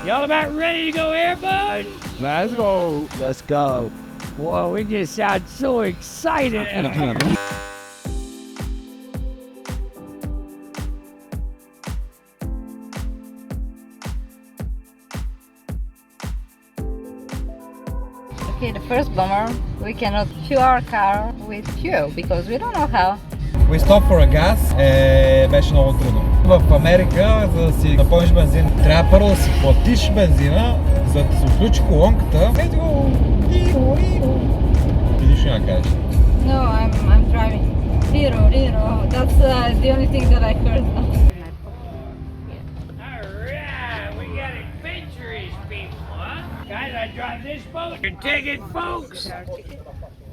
Y'all about ready to go airborne? Let's go. Let's go. Whoa, we just sound so excited. Okay, the first bomber, we cannot fuel our car with fuel because we don't know how. We stop for a gas, беше много трудно. В Америка, за да си напълниш бензин, трябва първо да си платиш бензина, за да се включи колонката. Ти нищо няма кажеш. No, I'm driving. Riro. That's the only thing that I heard. Alright, we got adventurous people, huh? Guys, I drive this boat. Your ticket, folks.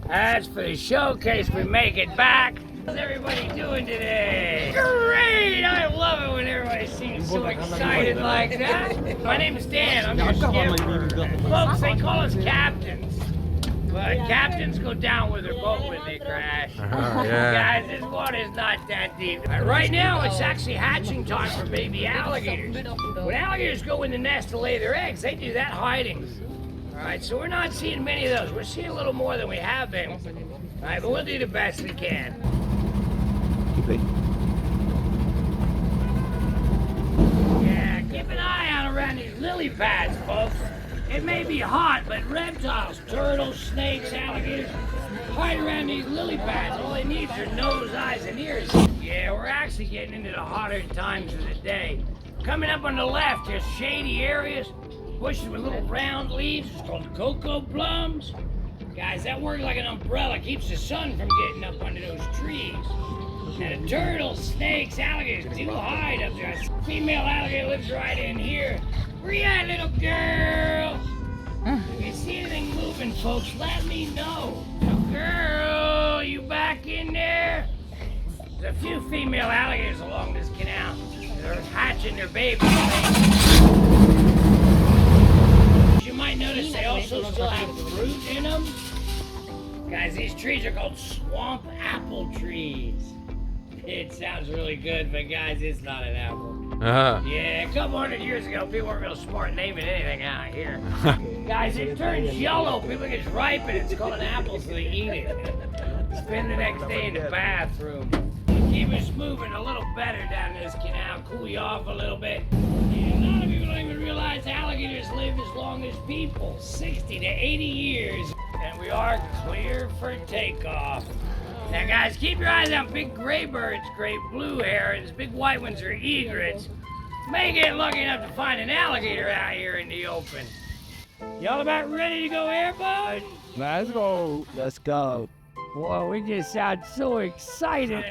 That's for the showcase. We make it back. How's everybody doing today? Great! I love it when everybody seems so excited like that. My name is Dan. I'm your skipper. Folks, they call us captains. But captains go down with their boat when they crash. Guys, this water is not that deep. Right now, it's actually hatching time for baby alligators. When alligators go in the nest to lay their eggs, they do that hiding. Alright, so we're not seeing many of those. We're seeing a little more than we have been. Alright, but we'll do the best we can. Yeah, keep an eye out around these lily pads, folks. It may be hot, but reptiles, turtles, snakes, alligators, hide around these lily pads. All they need is their nose, eyes, and ears. Yeah, we're actually getting into the hotter times of the day. Coming up on the left, there's shady areas, bushes with little round leaves. It's called cocoa plums. Guys, that works like an umbrella, keeps the sun from getting up under those trees. And the turtles, snakes, alligators, they will hide up there. Female alligator lives right in here. Where you at, little girl? If you see anything moving, folks, let me know. Little girl, you back in there? There's a few female alligators along this canal. They're hatching their babies. You might notice they also still have fruit in them. Guys, these trees are called swamp apple trees. It sounds really good, but guys, it's not an apple. Yeah, a couple hundred years ago, people weren't real smart naming anything out here. Guys, it turns yellow. People think it's ripe, and it's called an apple, so they eat it. Spend the next day in the bathroom. Keep us moving a little better down this canal, cool you off a little bit. And a lot of people don't even realize alligators live as long as people, 60 to 80 years. And we are clear for takeoff. Now guys, keep your eyes on big gray birds, great blue herons, big white ones are egrets. May get lucky enough to find an alligator out here in the open. Y'all about ready to go airborne? Let's go. Let's go. Whoa, we just sound so excited.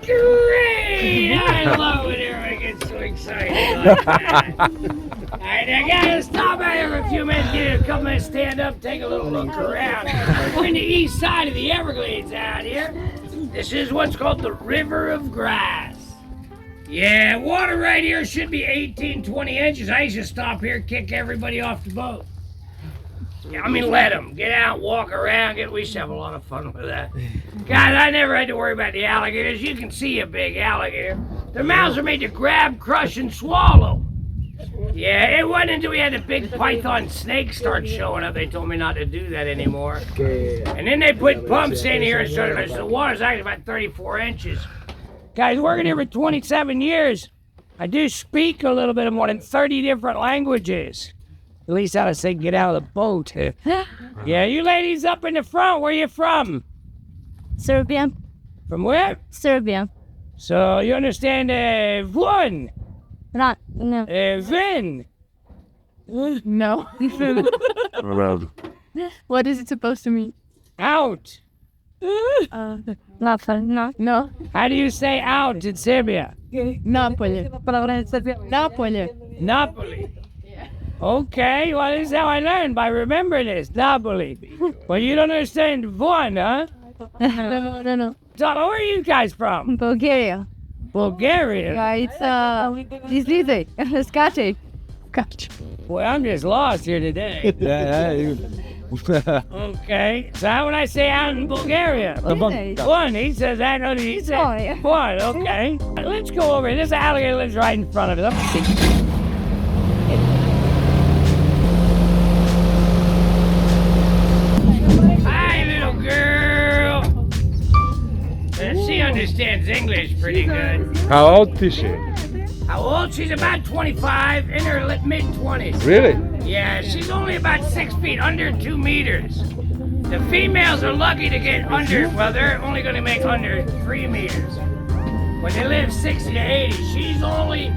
Great! I love when everybody gets so excited like that. Alright, I gotta stop out here for a few minutes, get a couple minutes, stand up, take a little look around. We're in the east side of the Everglades out here. This is what's called the River of Grass. Yeah, water right here should be 18, 20 inches. I used to stop here, kick everybody off the boat. Yeah, I mean, let them get out, walk around. We used to have a lot of fun with that. Guys, I never had to worry about the alligators. You can see a big alligator. Their mouths are made to grab, crush, and swallow. Yeah, it wasn't until we had the big python snakes start showing up, they told me not to do that anymore. And then they put pumps in here and started, the water's actually about 34 inches. Guys, working here for 27 years. I do speak a little bit of more than 30 different languages. At least I would say get out of the boat. Yeah, you ladies up in the front, where you from? Serbia. From where? Serbia. So you understand one? Not, no. Vin. No. What is it supposed to mean? Out. Nothing. No. No. How do you say out in Serbia? Napoli. Napoli. Napoli. Okay, well, this is how I learned, by remembering this. Napoli. Well, you don't understand one, huh? No. So, where are you guys from? Bulgaria. Bulgaria? Yeah, it's easy. Scotty. Well, I'm just lost here today. Okay, so how would I say out in Bulgaria? One, he says that, no, he says one, okay. Let's go over, this alligator lives right in front of us. Let's see. Hi, little girl. She understands English pretty good. How old is she? How old? She's about 25, in her mid-20s. Really? Yeah, she's only about 6 feet, under 2 meters. The females are lucky to get under, well, they're only going to make under 3 meters. When they live 60 to 80, she's only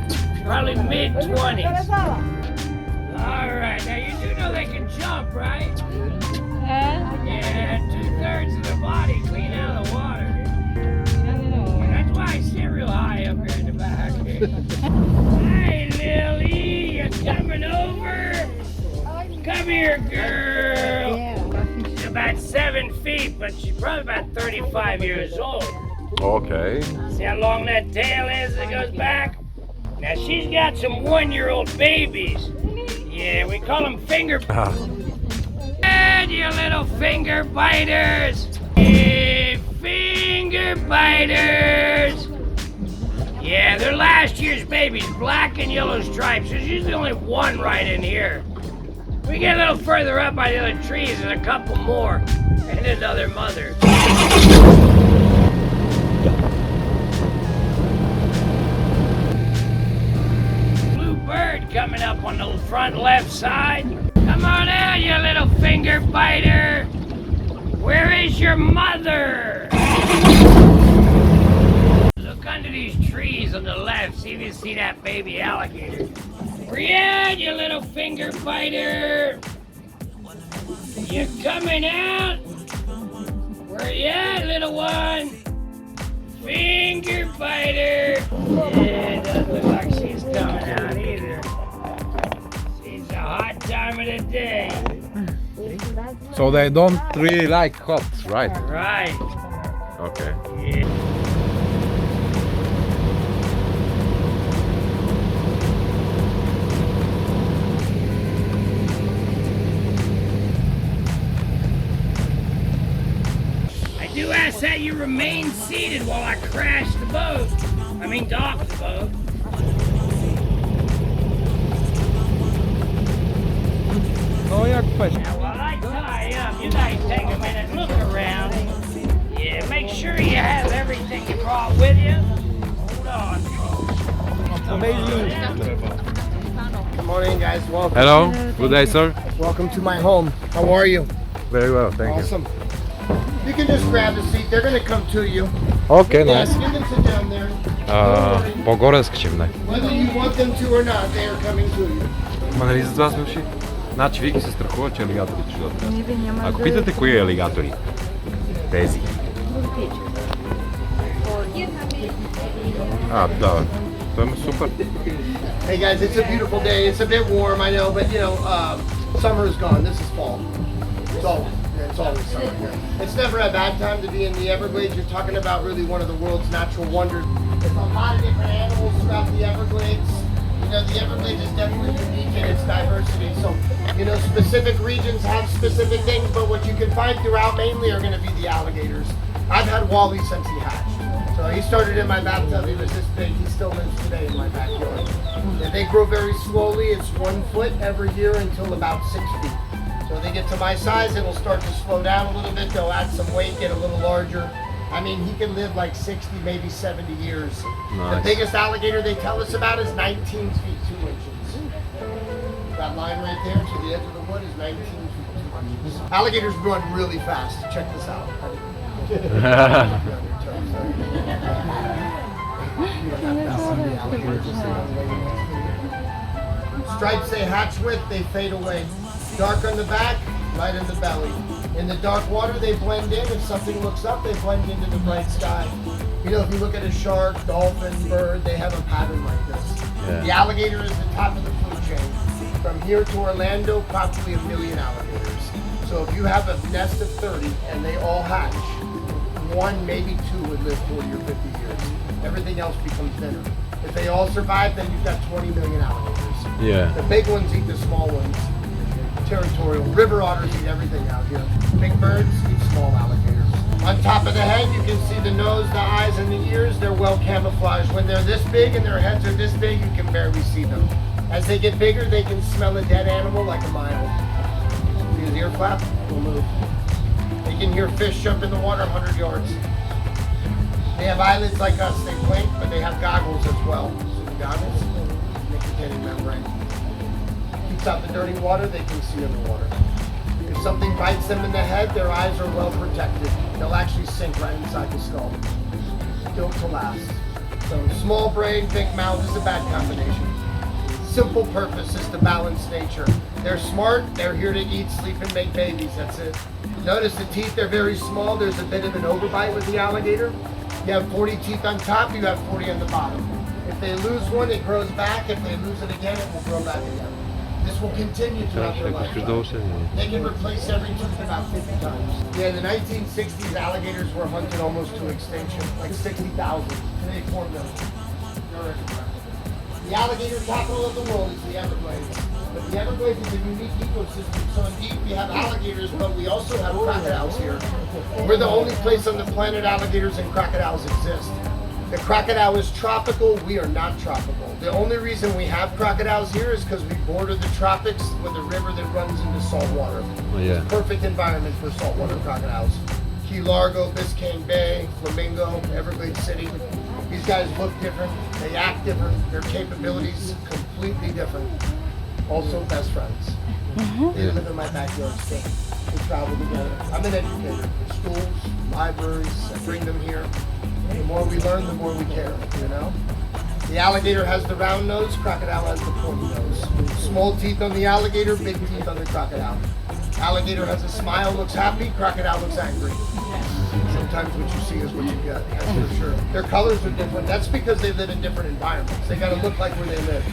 probably mid-20s. All right, now you do know they can jump, right? Yeah, 2/3 of their body clean out of the water. And that's why I sit real high up here in the back. Hi, Lily, you coming over? Come here, girl. She's about 7 feet, but she's probably about 35 years old. Okay. See how long that tail is that goes back? Now she's got some 1-year-old babies. Yeah, we call them finger. And you little finger biters. Hey, finger biters. Yeah, they're last year's babies, black and yellow stripes. There's usually only one right in here. We get a little further up by the other trees, there's a couple more, and another mother. Blue bird coming up on the front left side. Come on out, you little finger biter. Where is your mother? Look under these trees on the left, see if you see that baby alligator. Where you at, you little finger biter? You coming out? Where you at, little one? Finger biter. Yeah, doesn't look like she's coming out either. She's a hot time of the day. So they don't really like hot, right? Right. Okay. Yeah. I do ask that you remain seated while I crash the boat. Dock the boat. Oh, yeah, question. Now, while I tie up, you guys take a minute, look around. Yeah, make sure you have everything you brought with you. Hold on, folks. Amazing. Come on in, guys. Welcome. Hello, good day, sir. Welcome to my home. How are you? Very well, thank Awesome. You can just grab a seat. They're going to come to you. you. Okay, Yes, nice. you can sit down there. По-горески ще мине. Whether you want them to or not, they are coming to you. Ма нали за това сме уши? Значи Вики се страхува, че алигаторите ще дойдат. Ако питате кои алигатори, тези. Да, това е супер. Hey guys, it's a beautiful day. It's a bit warm, I know, but summer is gone. This is fall. It's always summer here. It's never a bad time to be in the Everglades. You're talking about really one of the world's natural wonders. There's a lot of different animals throughout the Everglades. The Everglades is definitely unique in its diversity. So, specific regions have specific things, but what you can find throughout mainly are going to be the alligators. I've had Wally since he hatched. So So he started in my bathtub, he was this big, he still lives today in my backyard. And they grow very slowly, it's 1 foot every year until about 6 feet. So when they get to my size, it'll start to slow down a little bit, they'll add some weight, get a little larger. I mean, he can live like 60, maybe 70 years. Nice. The biggest alligator they tell us about is 19 feet 2 inches. That line right there to the edge of the wood is 19 feet 2 inches. Alligators run really fast. Check this out. Stripes they hatch with, they fade away. Dark on the back, light on the belly. In the dark water, they blend in. If something looks up, they blend into the bright sky. You know, if you look at a shark, dolphin, bird, they have a pattern like this. Yeah. The alligator is the top of the food chain. From here to Orlando, probably 1 million alligators. So if you have a nest of 30 and they all hatch, 1, maybe 2 would live 40 or 50 years. Everything else becomes thinner. If they all survive, then you've got 20 million alligators. Yeah. The big ones eat the small ones. Territorial. River otters eat everything out here. Big birds eat small alligators. On top of the head, you can see the nose, the eyes, and the ears. They're well camouflaged. When they're this big and their heads are this big, you can barely see them. As they get bigger, they can smell a dead animal like a mile. See his ear flap? Will move. They can hear fish jump in the water 100 yards. They have eyelids like us. They blink, but they have goggles as well. So the goggles, nicotine membrane. Keeps out the dirty water, they can see underwater. If something bites them in the head, their eyes are well protected. They'll actually sink right inside the skull. Built to last. So small brain, big mouth is a bad combination. Simple purpose is to balance nature. They're smart, they're here to eat, sleep, and make babies, that's it. Notice the teeth, they're very small. There's a bit of an overbite with the alligator. You have 40 teeth on top, you have 40 on the bottom. If they lose one, it grows back. If they lose it again, it will grow back again. This will continue throughout their lifetime. They can replace every tooth about 50 times. Yeah, in the 1960s, alligators were hunted almost to extinction, like 60,000. Today, 4 million. They're everywhere. The alligator capital of the world is the Everglades. But the Everglades is a unique ecosystem. So indeed, we have alligators, but we also have crocodiles here. We're the only place on the planet alligators and crocodiles exist. The crocodile is tropical, we are not tropical. The only reason we have crocodiles here is because we border the tropics with a river that runs into salt water. Oh, yeah. Perfect environment for saltwater crocodiles. Key Largo, Biscayne Bay, Flamingo, Everglades City. These guys look different, they act different, their capabilities completely different. Also best friends. They live in my backyard still. We travel together. I'm an educator. Schools, libraries, I bring them here. The more we learn, the more we care, you know? The alligator has the round nose, crocodile has the pointy nose. Small teeth on the alligator, big teeth on the crocodile. Alligator has a smile, looks happy, crocodile looks angry. Sometimes what you see is what you get, that's for sure. Their colors are different. That's because they live in different environments. They gotta look like where they live.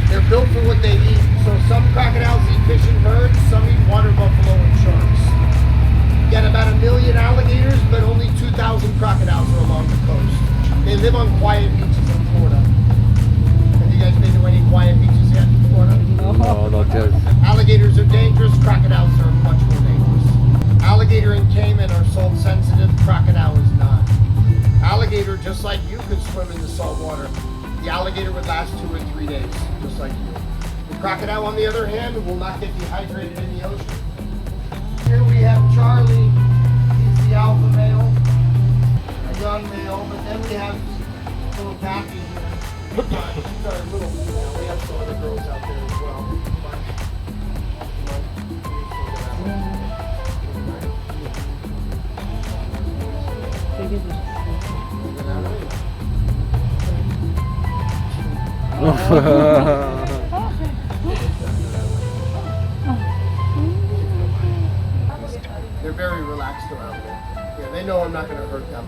They're built for what they eat. So some crocodiles eat fish and birds, some eat water buffalo and sharks. You got about 1 million alligators, but only 2,000 crocodiles are along the coast. They live on quiet beaches in Florida. Have you guys been to any quiet beaches yet in Florida? No, not yet. Alligators are dangerous, crocodiles are much more dangerous. Alligator and caiman are salt sensitive, crocodile is not. Alligator, just like you, could swim in the salt water. The alligator would last 2 or 3 days, just like you. The crocodile, on the other hand, will not get dehydrated in the ocean. Here we have Charlie, he's the alpha male, a young male, but then we have little Daffy here. She's our little female. We have some other girls out there as well. They're very relaxed around me. Yeah, they know I'm not going to hurt them.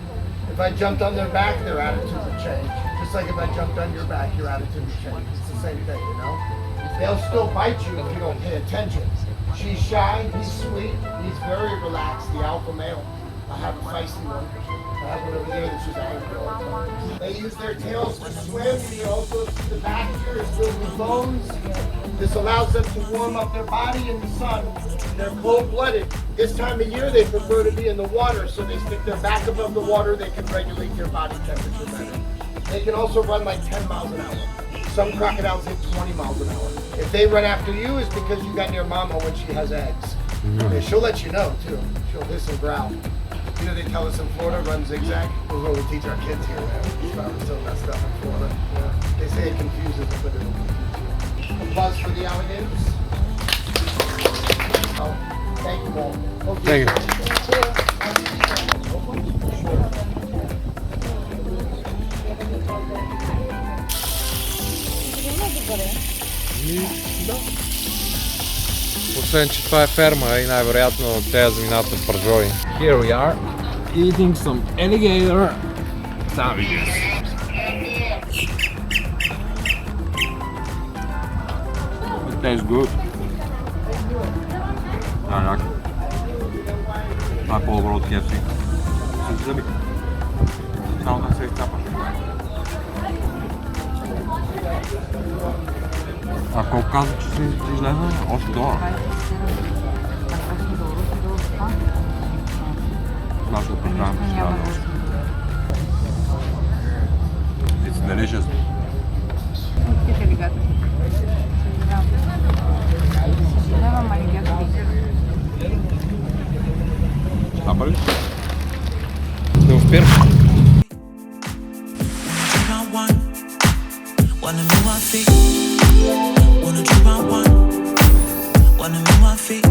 If I jumped on their back, their attitude would change. Just like if I jumped on your back, your attitude would change. It's the same thing, you know? They'll still bite you if you don't pay attention. She's shy, he's sweet, he's very relaxed, the alpha male. I have a feisty one. have one over there that's just angry all the time. They use their tails to swim. You also see the back here is filled with bones. This allows them to warm up their body in the sun. They're cold-blooded. This time of year, they prefer to be in the water, so they stick their back above the water. They can regulate their body temperature better. They can also run like 10 miles an hour. Some crocodiles hit 20 miles an hour. If they run after you, it's because you got near mama when she has eggs. Yeah, she'll let you know, too. She'll hiss and growl. You know, they tell us in Florida, run zigzag. That's what we teach our kids here, man. It's probably still messed up in Florida. Yeah. They say it confuses them, but it'll confuse you. Applause for the alligators. Oh, thank you all. Okay. Thank you. Освен, че това е ферма и най-вероятно те заминават на пържоли. Here we are, eating some alligator sandwiches. It tastes good. Як? Това е по-добро от KFC. С зъби. Само да се изцапаш. А колко каза, че си излезе? 8 долара. Аз го предлагам, че става още. It's delicious. Стапа ли? Не успирам. Wanna move my feet, wanna drop my one, wanna move my feet.